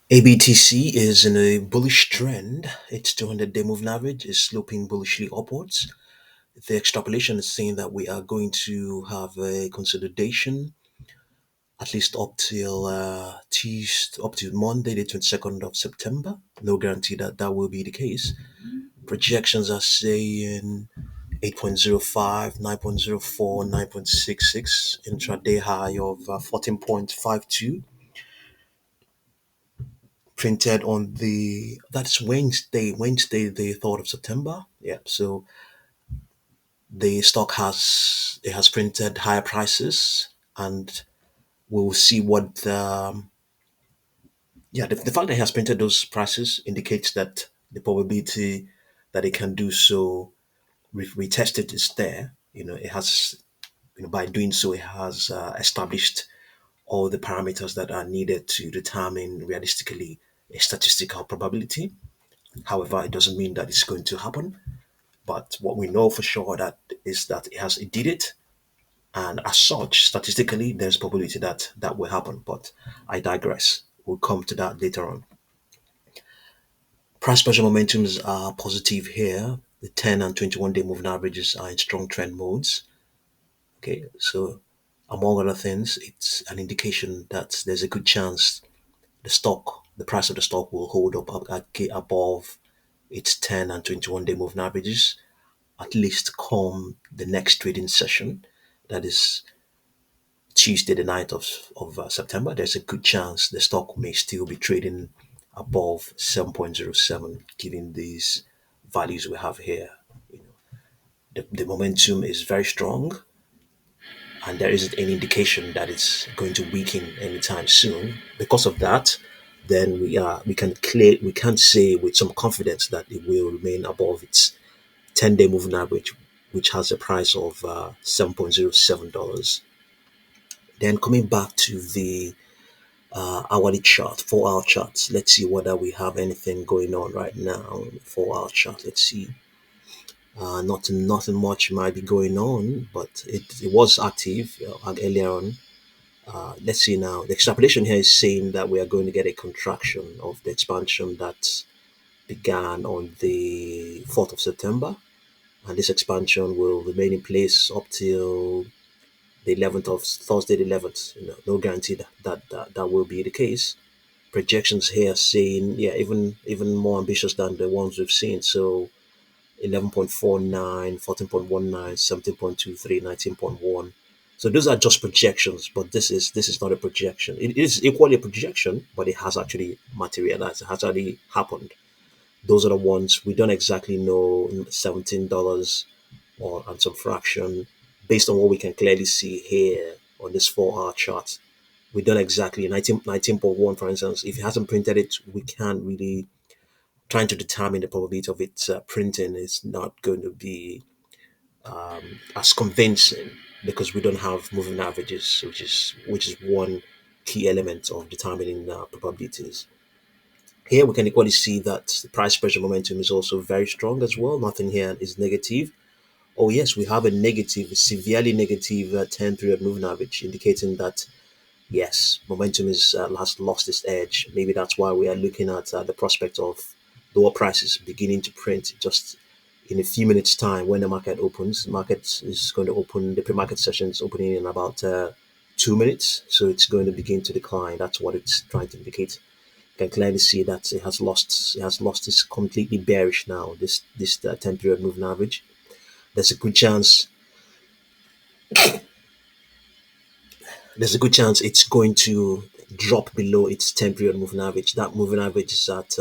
ABTC is in a bullish trend. Its 200-day moving average is sloping bullishly upwards. The extrapolation is saying that we are going to have a consolidation at least up till Tuesday, up to Monday, the 22nd of September. No guarantee that that will be the case. Projections are saying 8.05, 9.04, 9.66, intraday high of 14.52, printed on that's Wednesday the 3rd of September. Yeah, so the stock has printed higher prices, and we'll see what the fact that it has printed those prices indicates that the probability that it can do so retested is there. It has, by doing so, it has established all the parameters that are needed to determine realistically a statistical probability. However, it doesn't mean that it's going to happen. But what we know for sure that is that it did it, and as such, statistically, there's probability that that will happen. But I digress. We'll come to that later on. Price pressure momentums are positive here. The 10 and 21-day moving averages are in strong trend modes. Okay, so among other things, it's an indication that there's a good chance the price of the stock will hold above its 10 and 21-day moving averages, at least come the next trading session. That is Tuesday, the 9th of September. There's a good chance the stock may still be trading above 7.07, given these values we have here. You know, the momentum is very strong, and there isn't any indication that it's going to weaken anytime soon. Because of that, then we can't say with some confidence that it will remain above its 10-day moving average, which has a price of $7.07. Then coming back to the hourly chart, 4 hour charts. Let's see whether we have anything going on right now. 4 hour chart. Let's see. Nothing much might be going on, but it was active earlier on. Let's see now. The extrapolation here is saying that we are going to get a contraction of the expansion that began on the 4th of September, and this expansion will remain in place up till the 11th of Thursday, the 11th. No guarantee that will be the case. Projections here saying, yeah, even more ambitious than the ones we've seen. So 11.49, 14.19, 17.23, 19.1. So those are just projections, but this is not a projection. It is equally a projection, but it has actually materialized. It has already happened. Those are the ones we don't exactly know. $17 or and some fraction, based on what we can clearly see here on this 4 hour chart. We don't exactly 19.1, for instance. If it hasn't printed it, we can't really trying to determine the probability of its printing is not going to be as convincing because we don't have moving averages, which is one key element of determining probabilities. Here we can equally see that the price pressure momentum is also very strong as well. Nothing here is negative. Oh yes, we have a negative, severely negative 10-period moving average, indicating that yes, momentum has lost its edge. Maybe that's why we are looking at the prospect of lower prices beginning to print just in a few minutes' time when the market opens. The market is going to open, the pre-market session is opening in about 2 minutes, so it's going to begin to decline. That's what it's trying to indicate. You can clearly see that it has lost its completely bearish now. This 10-period moving average. There's a good chance it's going to drop below its 10-period moving average. That moving average is at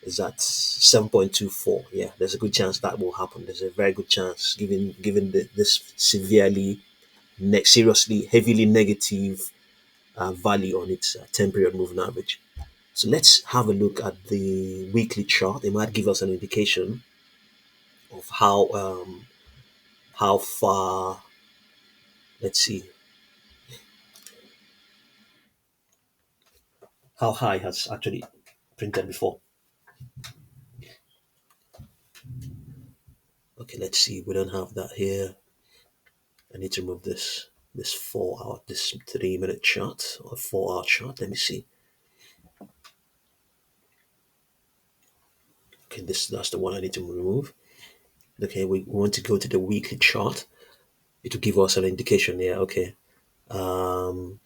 7.24. Yeah, there's a good chance that will happen. There's a very good chance, given this seriously, heavily negative value on its 10-period moving average. So let's have a look at the weekly chart. It might give us an indication of how far. Let's see how high has actually printed before. Okay, let's see. We don't have that here. I need to move this 3 minute chart or 4 hour chart. Let me see. Okay, that's the one I need to remove. Okay, we want to go to the weekly chart. It will give us an indication here. Okay. Um,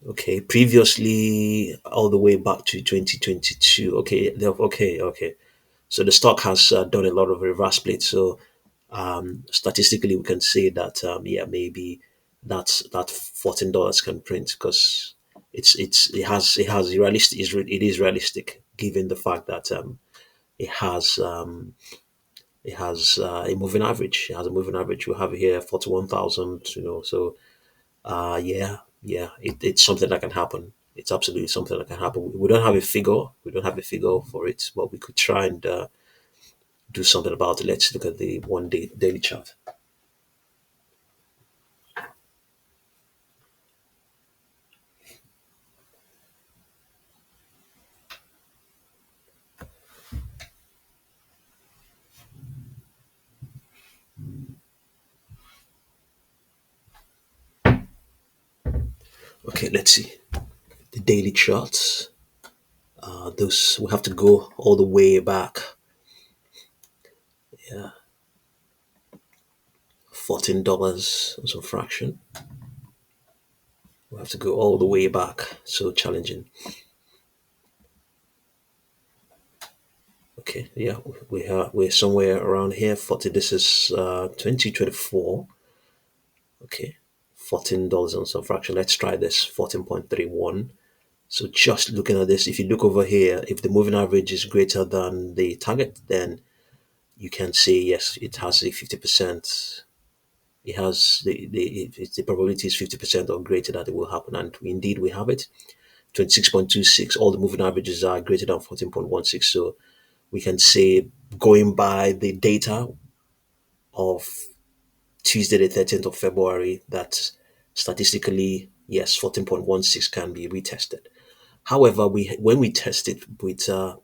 okay, previously all the way back to 2022. Okay, okay. So the stock has done a lot of reverse split. So statistically, we can say that yeah, maybe that $14 can print because it is realistic given the fact that it has a moving average. It has a moving average. We have here 41,000. So yeah, yeah, it's something that can happen. It's absolutely something that can happen. We don't have a figure. We don't have a figure for it, but we could try and do something about it. Let's look at the one day daily chart. Okay, let's see the daily charts. Those we have to go all the way back. Yeah, $14 and some fraction. We have to go all the way back. So challenging. Okay, yeah, we're somewhere around here. 40. This is 2024. Okay, $14 and some fraction. Let's try this. 14.31. So just looking at this, if you look over here, if the moving average is greater than the target, then you can say yes, it has a 50%. It has the probability is 50% or greater that it will happen, and indeed we have it. 26.26. All the moving averages are greater than 14.16. So we can say, going by the data of Tuesday, the 13th of February, that statistically, yes, 14.16 can be retested. However, when we test it with the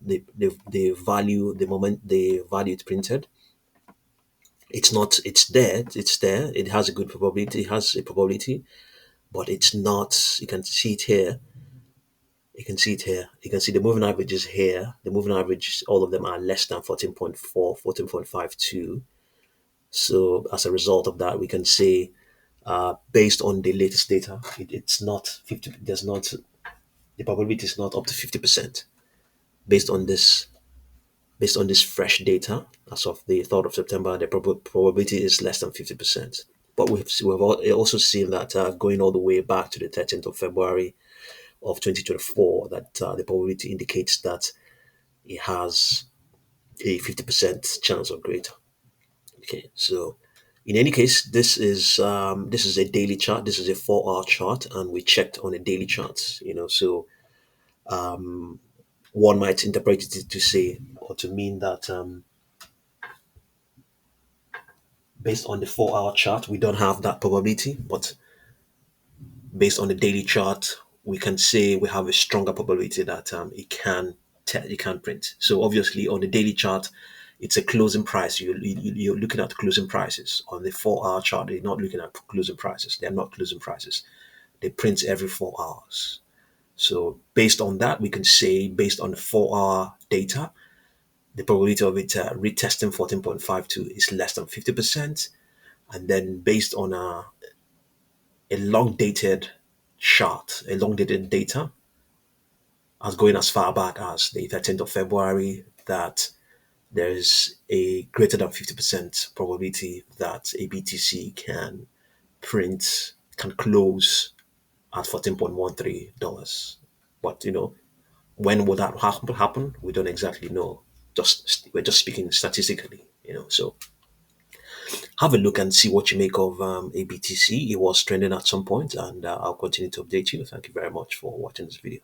value, the value it printed, it's not. It's there. It's there. It has a good probability. It has a probability, but it's not. You can see it here. You can see it here. You can see the moving average is here. The moving average, all of them are less than 14.4, 14.52. So as a result of that, we can say, based on the latest data, it's not 50. There's not the probability is not up to 50% based on this. Based on this fresh data, as of the 3rd of September, the probability is less than 50%. But we've also seen that going all the way back to the 13th of February of 2024, that the probability indicates that it has a 50% chance or greater. Okay, so in any case, this is a daily chart. This is a 4-hour chart, and we checked on a daily chart. So one might interpret it to say or to mean that based on the 4-hour chart, we don't have that probability, but based on the daily chart, we can say we have a stronger probability that it can print. So obviously, on the daily chart, it's a closing price. You're looking at closing prices. On the 4-hour chart, you're not looking at closing prices. They're not closing prices. They print every 4 hours. So based on that, we can say, based on the 4-hour data, the probability of it retesting 14.52 is less than 50%. And then based on a long dated chart, a long dated data, as going as far back as the 13th of February, that there is a greater than 50% probability that ABTC can close at $14.13. But when will that happen? We don't exactly know. We're just speaking statistically. So have a look and see what you make of ABTC. It was trending at some point, and I'll continue to update you. Thank you very much for watching this video.